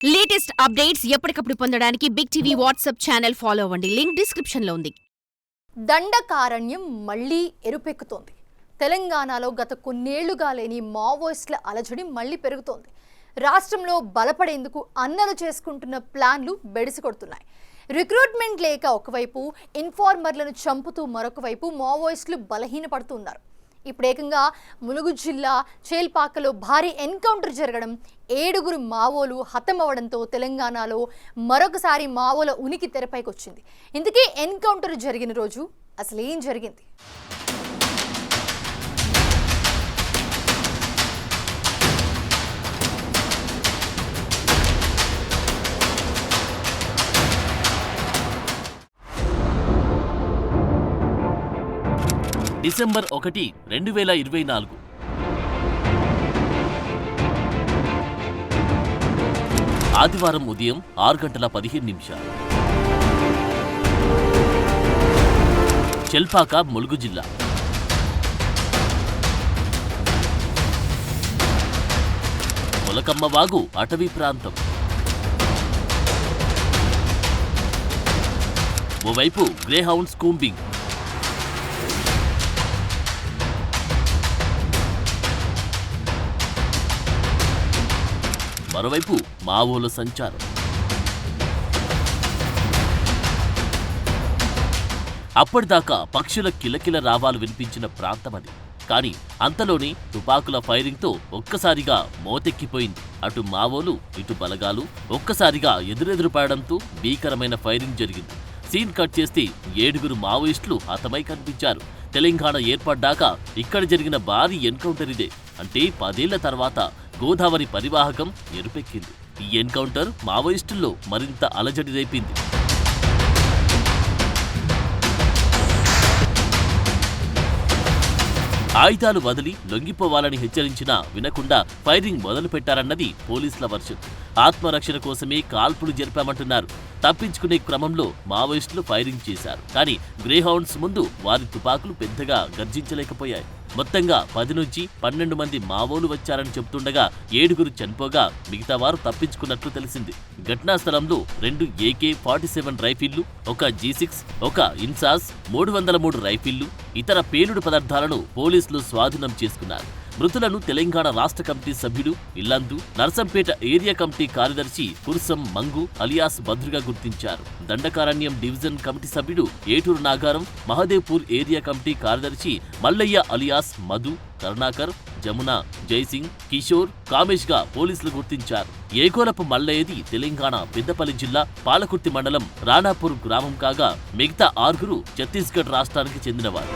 Latest updates ఎప్పటికప్పుడు పొందడానికి big TV WhatsApp channel follow అవ్వండి. లింక్ డిస్క్రిప్షన్ లో ఉంది. దండకారణ్యం మళ్లీ ఎరుపెక్కుతోంది. తెలంగాణలో గత కొన్నేళ్లుగా లేని మావోయిస్టుల అలజడి మళ్లీ పెరుగుతోంది. రాష్ట్రంలో బలపడేందుకు అన్నలు చేసుకుంటున్న ప్లాన్లు బెడిసికొడుతున్నాయి. రిక్రూట్మెంట్ లేక ఒకవైపు, ఇన్ఫార్మర్లను చంపుతూ మరొక వైపు మావోయిస్టులు బలహీనపడుతున్నారు. ఇప్పుడు ఏకంగా ములుగు జిల్లా చేల్పాకలో భారీ ఎన్కౌంటర్ జరగడం, 7 మావోలు హతమవడంతో తెలంగాణలో మరొకసారి మావోల ఉనికి తెరపైకి వచ్చింది. ఇందుకే ఎన్కౌంటర్ జరిగిన రోజు అసలు ఏం జరిగింది? డిసెంబర్ 1, 2024 ఆదివారం ఉదయం 6:15 చెల్పాక, ములుగు జిల్లా. మొలకమ్మవాగు అటవీ ప్రాంతం. ఓవైపు గ్రేహౌండ్స్ కూంబింగ్, మరోవైపు మావోల సంచారం. అప్పటిదాకా పక్షుల కిలకిల రావాలు వినిపించిన ప్రాంతమది. కానీ అంతలోనే తుపాకుల ఫైరింగ్తో ఒక్కసారిగా మోతెక్కిపోయింది. అటు మావోలు, ఇటు బలగాలు ఒక్కసారిగా ఎదురెదురు పడడంతో భీకరమైన ఫైరింగ్ జరిగింది. సీన్ కట్ చేస్తే 7 మావోయిస్టులు హతమై కనిపించారు. తెలంగాణ ఏర్పడ్డాక ఇక్కడ జరిగిన భారీ ఎన్కౌంటర్ ఇదే. అంటే 10 ఏళ్ల తర్వాత గోదావరి పరివాహకం ఎరుపెక్కింది. ఈ ఎన్కౌంటర్ మావోయిస్టుల్లో మరింత అలజడి రేపింది. ఆయుధాలు వదిలి లొంగిపోవాలని హెచ్చరించినా వినకుండా ఫైరింగ్ మొదలుపెట్టారన్నది పోలీసుల వర్షన్. ఆత్మరక్షణ కోసమే కాల్పులు జరిపామంటున్నారు. తప్పించుకునే క్రమంలో మావోయిస్టులు ఫైరింగ్ చేశారు. కానీ గ్రేహౌండ్స్ ముందు వారి తుపాకులు పెద్దగా గర్జించలేకపోయాయి. మొత్తంగా 10 నుంచి 12 మంది మావోలు వచ్చారని చెబుతుండగా 7 చనిపోగా మిగతా వారు తప్పించుకున్నట్లు తెలిసింది. ఘటనా స్థలంలో 2 AK-47 రైఫిళ్లు, ఒక G6, ఒక ఇన్సాస్, 303 రైఫిళ్లు, ఇతర పేలుడు పదార్థాలను పోలీసులు స్వాధీనం చేసుకున్నారు. మృతులను తెలంగాణ రాష్ట్ర కమిటీ సభ్యుడు ఇల్లందు, నర్సంపేట ఏరియా కమిటీ కార్యదర్శి కుర్సం మంగు అలియాస్ భద్రుగా గుర్తించారు. దండకారణ్యం డివిజన్ కమిటీ సభ్యుడు ఏటూరు నాగారం, మహదేవ్పూర్ ఏరియా కమిటీ కార్యదర్శి మల్లయ్య అలియాస్ మధు, కరుణాకర్, జమున, జైసింగ్, కిషోర్, కామేష్ గా పోలీసులు గుర్తించారు. ఏగోలపు మల్లయ్యది తెలంగాణ పెద్దపల్లి జిల్లా పాలకుర్తి మండలం రాణాపూర్ గ్రామం కాగా మిగతా 6 ఛత్తీస్గఢ్ రాష్ట్రానికి చెందినవారు.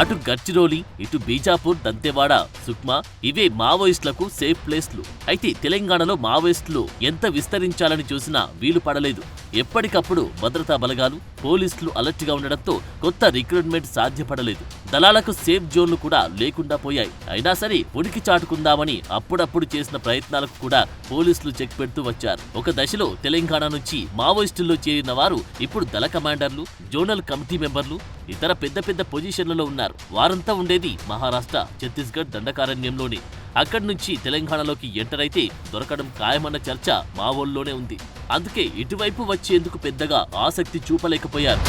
అటు గడ్చిరోలి, ఇటు బీజాపూర్, దంతెవాడ, సుక్మా ఇవే మావోయిస్టులకు సేఫ్ ప్లేస్లు. అయితే తెలంగాణలో మావోయిస్టులు ఎంత విస్తరించాలని చూసినా వీలు పడలేదు. ఎప్పటికప్పుడు భద్రతా బలగాలు, పోలీసులు అలర్ట్గా ఉండడంతో కొత్త రిక్రూట్మెంట్ సాధ్యపడలేదు. దళాలకు సేఫ్ జోన్లు కూడా లేకుండా పోయాయి. అయినా సరే ఉనికి చాటుకుందామని అప్పుడప్పుడు చేసిన ప్రయత్నాలకు కూడా పోలీసులు చెక్ పెడుతూ వచ్చారు. ఒక దశలో తెలంగాణ నుంచి మావోయిస్టుల్లో చేరిన వారు ఇప్పుడు దళ కమాండర్లు, జోనల్ కమిటీ మెంబర్లు, ఇతర పెద్ద పొజిషన్లలో ఉన్నారు. వారంతా ఉండేది మహారాష్ట్ర, ఛత్తీస్గఢ్ దండకారణ్యంలోనే. అక్కడి నుంచి తెలంగాణలోకి ఎంటర్ అయితే దొరకడం ఖాయమన్న చర్చ మావోల్లోనే ఉంది. అందుకే ఇటువైపు వచ్చేందుకు పెద్దగా ఆసక్తి చూపలేకపోయారు.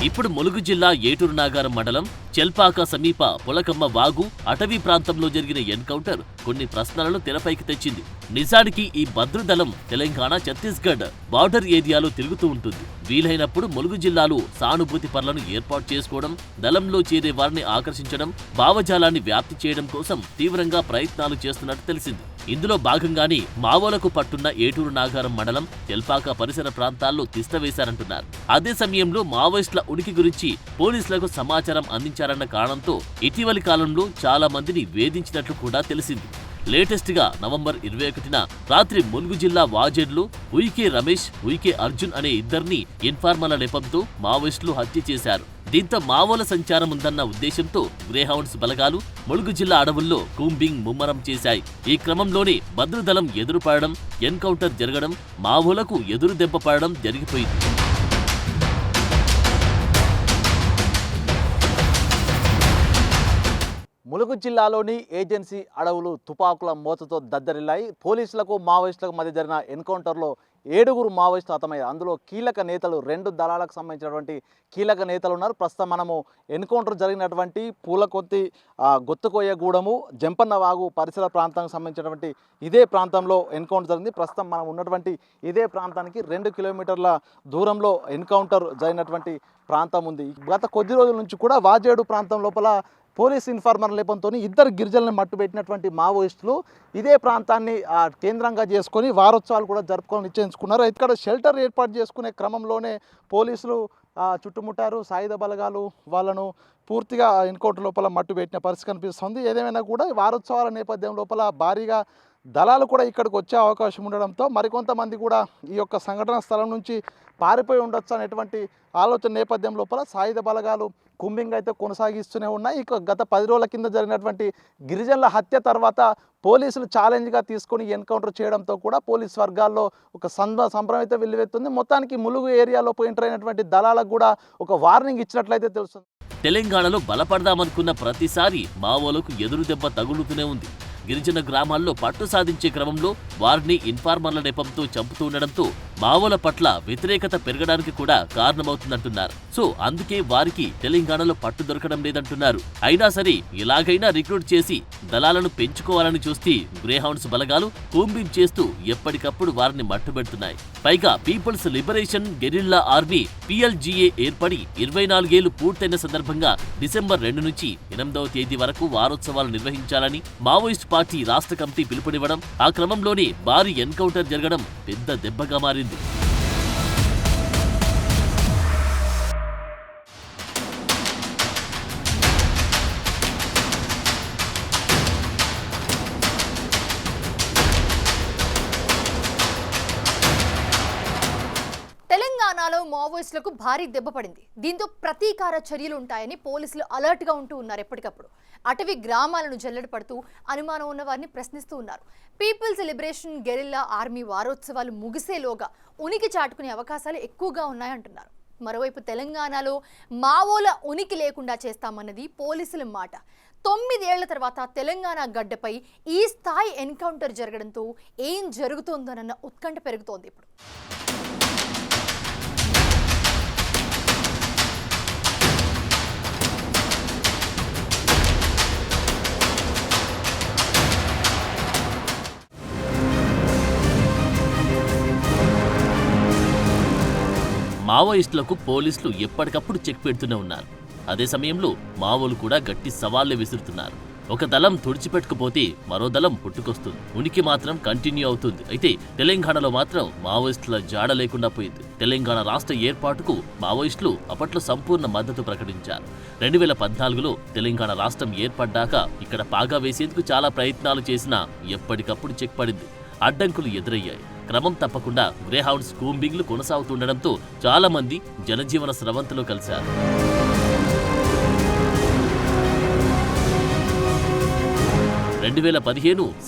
ఇప్పుడు ములుగు జిల్లా ఏటూరు నాగారం మండలం చెల్పాక సమీప పొలకమ్మ వాగు అటవీ ప్రాంతంలో జరిగిన ఎన్కౌంటర్ కొన్ని ప్రశ్నలను తెరపైకి తెచ్చింది. నిజానికి ఈ భద్రదళం తెలంగాణ, ఛత్తీస్గఢ్ బార్డర్ ఏరియాలో తిరుగుతూ ఉంటుంది. వీలైనప్పుడు ములుగు జిల్లాలో సానుభూతి పనులను ఏర్పాటు చేసుకోవడం, దళంలో చేరే వారిని ఆకర్షించడం, భావజాలాన్ని వ్యాప్తి చేయడం కోసం తీవ్రంగా ప్రయత్నాలు చేస్తున్నట్టు తెలిసింది. ఇందులో భాగంగానే మావోలకు పట్టున్న ఏటూరు నాగారం మండలం చెల్పాక పరిసర ప్రాంతాల్లో తిష్టవేశారంటున్నారు. అదే సమయంలో మావోయిస్టుల ఉనికి గురించి పోలీసులకు సమాచారం అందించారన్న కారణంతో ఇటీవలి కాలంలో చాలా మందిని వేధించినట్లు కూడా తెలిసింది. లేటెస్ట్ గా నవంబర్ 21న రాత్రి ములుగు జిల్లా వాజేడ్లో ఉయికే రమేష్, ఉయికే అర్జున్ అనే ఇద్దరిని ఇన్ఫార్మర్ల నెపంతో మావోయిస్టులు హత్య చేశారు. దీంతో మావోల సంచారం ఉందన్న ఉద్దేశంతో గ్రేహౌండ్స్ బలగాలు ములుగు జిల్లా అడవుల్లో కూంబింగ్ ముమ్మరం చేశాయి. ఈ క్రమంలోనే భద్రదళం ఎదురుపడడం, ఎన్కౌంటర్ జరగడం, మావోలకు ఎదురు దెబ్బ పడడం జరిగిపోయింది. ములుగు జిల్లాలోని ఏజెన్సీ అడవులు తుపాకుల మోతతో దద్దరిల్లాయి. పోలీసులకు మావోయిస్టులకు మధ్య జరిగిన ఎన్కౌంటర్లో 7 మావోయిస్టులు హతమయ్యారు. అందులో కీలక నేతలు 2 దళాలకు సంబంధించినటువంటి కీలక నేతలు ఉన్నారు. ప్రస్తుతం మనము ఎన్కౌంటర్ జరిగినటువంటి పూలకొత్తి, గొత్తుకోయగూడెము, జంపన్నవాగు పరిసర ప్రాంతానికి సంబంధించినటువంటి ఇదే ప్రాంతంలో ఎన్కౌంటర్ జరిగింది. ప్రస్తుతం మనం ఉన్నటువంటి ఇదే ప్రాంతానికి 2 కిలోమీటర్ల దూరంలో ఎన్కౌంటర్ జరిగినటువంటి ప్రాంతం ఉంది. గత కొద్ది రోజుల నుంచి కూడా వాజేడు ప్రాంతం లోపల పోలీస్ ఇన్ఫార్మర్ లేపంతో 2 గిరిజనులను మట్టుబెట్టినటువంటి మావోయిస్టులు ఇదే ప్రాంతాన్ని కేంద్రంగా చేసుకొని వారోత్సవాలు కూడా జరుపుకొని నిశ్చయించుకున్నారు. ఇక్కడ షెల్టర్ ఏర్పాటు చేసుకునే క్రమంలోనే పోలీసులు చుట్టుముట్టారు. సాయుధ బలగాలు వాళ్ళను పూర్తిగా ఎన్కౌంటర్ లోపల మట్టుబెట్టిన పరిస్థితి కనిపిస్తుంది. ఏదేమైనా కూడా వారోత్సవాల నేపథ్యం లోపల భారీగా దళాలు కూడా ఇక్కడికి వచ్చే అవకాశం ఉండడంతో మరికొంతమంది కూడా ఈ యొక్క సంఘటన స్థలం నుంచి పారిపోయి ఉండొచ్చు అనేటువంటి ఆలోచన నేపథ్యం లోపల సాయుధ బలగాలు కుంబింగ్ అయితే కొనసాగిస్తూనే ఉన్నాయి. ఇక గత 10 రోజుల కింద జరిగినటువంటి గిరిజనుల హత్య తర్వాత పోలీసులు ఛాలెంజ్గా తీసుకొని ఎన్కౌంటర్ చేయడంతో కూడా పోలీస్ వర్గాల్లో ఒక సంబరం అయితే వెల్లువెత్తుంది. మొత్తానికి ములుగు ఏరియాలో ఎంటర్ అయినటువంటి దళాలకు కూడా ఒక వార్నింగ్ ఇచ్చినట్లయితే తెలుస్తుంది. తెలంగాణలో బలపడదామనుకున్న ప్రతిసారి మావోలకు ఎదురు దెబ్బ తగులుతూనే ఉంది. గిరిజన గ్రామాల్లో పట్టు సాధించే క్రమంలో వారిని ఇన్ఫార్మర్ల నెపంతో చంపుతూ ఉండడంతో మావోల పట్ల వ్యతిరేకత పెరగడానికి కూడా కారణమవుతుందంటున్నారు. సో అందుకే వారికి తెలంగాణలో పట్టు దొరకడం లేదంటున్నారు. అయినా సరే ఎలాగైనా రిక్రూట్ చేసి దళాలను పెంచుకోవాలని చూస్తే గ్రేహౌండ్స్ బలగాలు కూంబింగ్ చేస్తూ ఎప్పటికప్పుడు వారిని మట్టుబెడుతున్నాయి. పైగా people's liberation guerrilla army PLGA ఏర్పడి 24 ఏళ్లు పూర్తయిన సందర్భంగా డిసెంబర్ 2 నుంచి 8వ తేదీ వరకు వారోత్సవాలు నిర్వహించాలని మావోయిస్ట్ పార్టీ రాష్ట్ర కమిటీ పిలుపునివ్వడం, ఆ క్రమంలోనే భారీ ఎన్కౌంటర్ జరగడం పెద్ద దెబ్బగా మారింది. తెలంగాణలో మావోయిస్టులకు భారీ దెబ్బ పడింది. దీంతో ప్రతీకార చర్యలు ఉంటాయని పోలీసులు అలర్ట్గా ఉంటూ ఉన్నారు. ఎప్పటికప్పుడు అటవీ గ్రామాలను జల్లెడ పడుతూ అనుమానం ఉన్న వారిని ప్రశ్నిస్తూ ఉన్నారు. పీపుల్స్ లిబరేషన్ గెరిల్లా ఆర్మీ వారోత్సవాలు ముగిసేలోగా ఉనికి చాటుకునే అవకాశాలు ఎక్కువగా ఉన్నాయంటున్నారు. మరోవైపు తెలంగాణలో మావోల ఉనికి లేకుండా చేస్తామన్నది పోలీసుల మాట. 9 ఏళ్ల తర్వాత తెలంగాణ గడ్డపై ఈ స్థాయి ఎన్కౌంటర్ జరగడంతో ఏం జరుగుతోందోనన్న ఉత్కంఠ పెరుగుతోంది. ఇప్పుడు మావోయిస్టులకు పోలీసులు ఎప్పటికప్పుడు చెక్ పెడుతూనే ఉన్నారు. అదే సమయంలో మావోలు కూడా గట్టి సవాళ్లే విసురుతున్నారు. ఒక దళం తుడిచిపెట్టుకుపోతే మరో దళం పుట్టుకొస్తుంది. ఉనికి మాత్రం కంటిన్యూ అవుతుంది. అయితే తెలంగాణలో మాత్రం మావోయిస్టుల జాడ లేకుండా పోయింది. తెలంగాణ రాష్ట్ర ఏర్పాటుకు మావోయిస్టులు అప్పట్లో సంపూర్ణ మద్దతు ప్రకటించారు. 2014లో తెలంగాణ రాష్ట్రం ఏర్పడ్డాక ఇక్కడ పాగా వేసేందుకు చాలా ప్రయత్నాలు చేసినా ఎప్పటికప్పుడు చెక్ పడింది. అడ్డంకులు ఎదురయ్యాయి. క్రమం తప్పకుండా గ్రేహౌండ్స్ కూంబింగ్లు కొనసాగుతుండడంతో చాలా మంది జనజీవన స్రవంతిలో కలిశారు.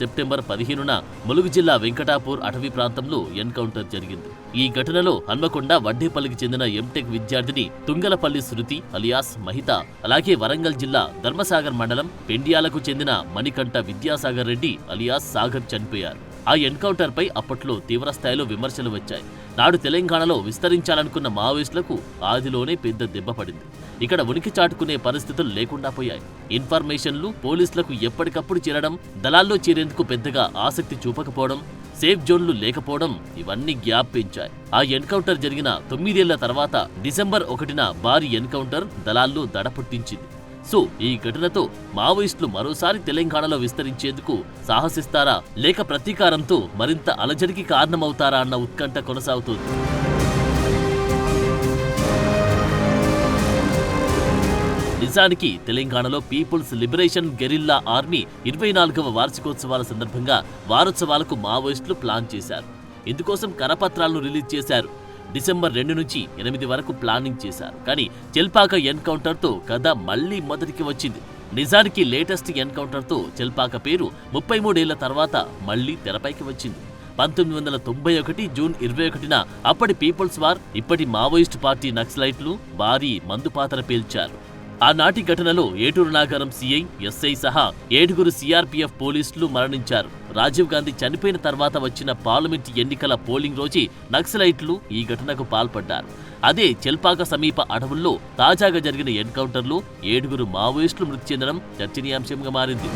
సెప్టెంబర్ 15న ములుగు జిల్లా వెంకటాపూర్ అటవీ ప్రాంతంలో ఎన్కౌంటర్ జరిగింది. ఈ ఘటనలో హన్మకొండ వడ్డేపల్లికి చెందిన ఎంటెక్ విద్యార్థిని తుంగలపల్లి శృతి అలియాస్ మహిత, అలాగే వరంగల్ జిల్లా ధర్మసాగర్ మండలం పెండియాలకు చెందిన మణికంఠ విద్యాసాగర్ రెడ్డి అలియాస్ సాగర్ చనిపోయారు. ఆ ఎన్కౌంటర్ పై అప్పట్లో తీవ్రస్థాయిలో విమర్శలు వచ్చాయి. నాడు తెలంగాణలో విస్తరించాలనుకున్న మావోయిస్టులకు ఆదిలోనే పెద్ద దెబ్బ పడింది. ఇక్కడ ఉనికి చాటుకునే పరిస్థితులు లేకుండా పోయాయి. ఇన్ఫర్మేషన్లు పోలీసులకు ఎప్పటికప్పుడు చేరడం, దళాల్లో చేరేందుకు పెద్దగా ఆసక్తి చూపకపోవడం, సేఫ్ జోన్లు లేకపోవడం ఇవన్నీ గ్యాప్ పెంచాయి. ఆ ఎన్కౌంటర్ జరిగిన 9 ఏళ్ల తర్వాత డిసెంబర్ 1న భారీ ఎన్కౌంటర్ దళాల్లో దడ పుట్టించింది. సో ఈ ఘటనతో మావోయిస్టులు మరోసారి తెలంగాణలో విస్తరించేందుకు సాహసిస్తారా, లేక ప్రతీకారంతో మరింత అలజడికి కారణమవుతారా అన్న ఉత్కంఠ కొనసాగుతోంది. నిజానికి తెలంగాణలో పీపుల్స్ లిబరేషన్ గెరిల్లా ఆర్మీ 24వ వార్షికోత్సవాల సందర్భంగా వారోత్సవాలకు మావోయిస్టులు ప్లాన్ చేశారు. ఇందుకోసం కరపత్రాలను రిలీజ్ చేశారు. డిసెంబర్ 2 నుంచి 8 వరకు ప్లానింగ్ చేశారు. కానీ చెల్పాక ఎన్కౌంటర్తో కథ మళ్లీ మొదటికి వచ్చింది. నిజానికి లేటెస్ట్ ఎన్కౌంటర్తో చెల్పాక పేరు 33 ఏళ్ల తర్వాత మళ్లీ తెరపైకి వచ్చింది. 1991 జూన్ 21న అప్పటి పీపుల్స్ వార్, ఇప్పటి మావోయిస్టు పార్టీ నక్సలైట్లు భారీ మందుపాతర పేల్చారు. ఆనాటి ఘటనలో ఏటూరు నాగారం సీఐ, ఎస్ఐ సహా 7 సిఆర్పీఎఫ్ పోలీసులు మరణించారు. రాజీవ్ గాంధీ చనిపోయిన తర్వాత వచ్చిన పార్లమెంట్ ఎన్నికల పోలింగ్ రోజే నక్సలైట్లు ఈ ఘటనకు పాల్పడ్డారు. అదే చెల్పాక సమీప అడవుల్లో తాజాగా జరిగిన ఎన్కౌంటర్లో 7 మావోయిస్టులు మృతి చెందడం చర్చనీయాంశంగా మారింది.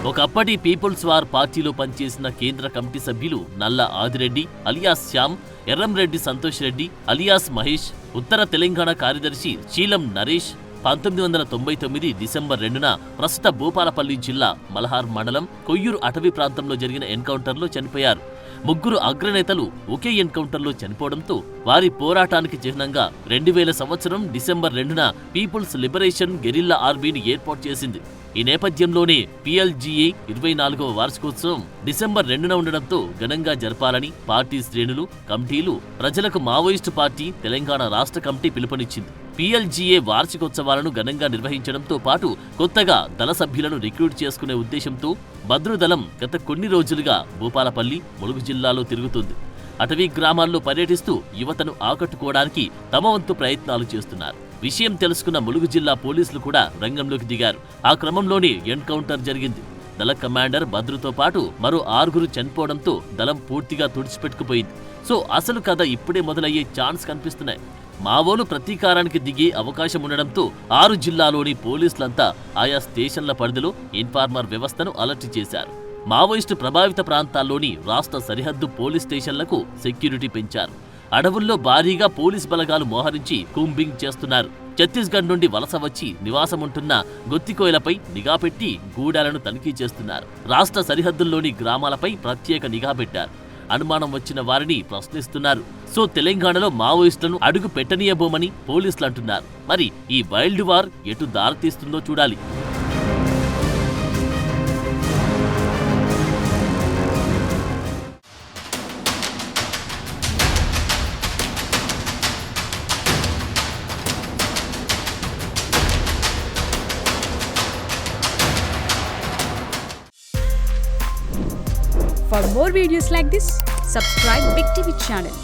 ఒకప్పటి పీపుల్స్ వార్ పార్టీలో పనిచేసిన కేంద్ర కమిటీ సభ్యులు నల్ల ఆదిరెడ్డి అలియాస్ శ్యామ్, ఎర్రంరెడ్డి సంతోష్ రెడ్డి అలియాస్ మహేష్, ఉత్తర తెలంగాణ కార్యదర్శి శీలం నరేష్ 1999 డిసెంబర్ 2న ప్రస్తుత భూపాలపల్లి జిల్లా మలహార్ మండలం కొయ్యూరు అటవీ ప్రాంతంలో జరిగిన ఎన్కౌంటర్లో చనిపోయారు. 3 అగ్రనేతలు ఒకే ఎన్కౌంటర్లో చనిపోవడంతో వారి పోరాటానికి చిహ్నంగా 2000 సంవత్సరం డిసెంబర్ 2న పీపుల్స్ లిబరేషన్ గెరిల్లా ఆర్మీని ఏర్పాటు చేసింది. ఈ నేపథ్యంలోనే PLGA 24వ వార్షికోత్సవం డిసెంబర్ 2న ఉండడంతో ఘనంగా జరపాలని పార్టీ శ్రేణులు, కమిటీలు ప్రజలకు మావోయిస్టు పార్టీ తెలంగాణ రాష్ట్ర కమిటీ పిలుపునిచ్చింది. PLGA వార్షికోత్సవాలను ఘనంగా నిర్వహించడంతో పాటు కొత్తగా దళ సభ్యులను రిక్రూట్ చేసుకునే ఉద్దేశంతో భద్రుదళం గత కొన్ని రోజులుగా భూపాలపల్లి, ములుగు జిల్లాలో తిరుగుతుంది. అటవీ గ్రామాల్లో పర్యటిస్తూ యువతను ఆకట్టుకోవడానికి తమ వంతు ప్రయత్నాలు చేస్తున్నారు. విషయం తెలుసుకున్న ములుగు జిల్లా పోలీసులు కూడా రంగంలోకి దిగారు. ఆ క్రమంలోనే ఎన్కౌంటర్ జరిగింది. దళ కమాండర్ భద్రుతో పాటు మరో 6 చనిపోవడంతో దళం పూర్తిగా తుడిచిపెట్టుకుపోయింది. సో అసలు కథ ఇప్పుడే మొదలయ్యే ఛాన్స్ కనిపిస్తున్నాయి. మావోలు ప్రతీకారానికి దిగే అవకాశం ఉండడంతో 6 జిల్లాలోని పోలీసులంతా ఆయా స్టేషన్ల పరిధిలో ఇన్ఫార్మర్ వ్యవస్థను అలర్ట్ చేశారు. మావోయిస్టు ప్రభావిత ప్రాంతాల్లోని రాష్ట్ర సరిహద్దు పోలీస్ స్టేషన్లకు సెక్యూరిటీ పెంచారు. అడవుల్లో భారీగా పోలీస్ బలగాలు మోహరించి కూంబింగ్ చేస్తున్నారు. ఛత్తీస్గఢ్ నుండి వలస వచ్చి నివాసముంటున్న గొత్తికోయలపై నిఘా పెట్టి గూడాలను తనిఖీ చేస్తున్నారు. రాష్ట్ర సరిహద్దుల్లోని గ్రామాలపై ప్రత్యేక నిఘా పెట్టారు. అనుమానం వచ్చిన వారిని ప్రశ్నిస్తున్నారు. సో తెలంగాణలో మావోయిస్టులను అడుగు పెట్టనీయబోమని పోలీసులు అంటున్నారు. మరి ఈ వైల్డ్ వార్ ఎటు దారితీస్తుందో చూడాలి. For more videos like this, subscribe Big TV channel.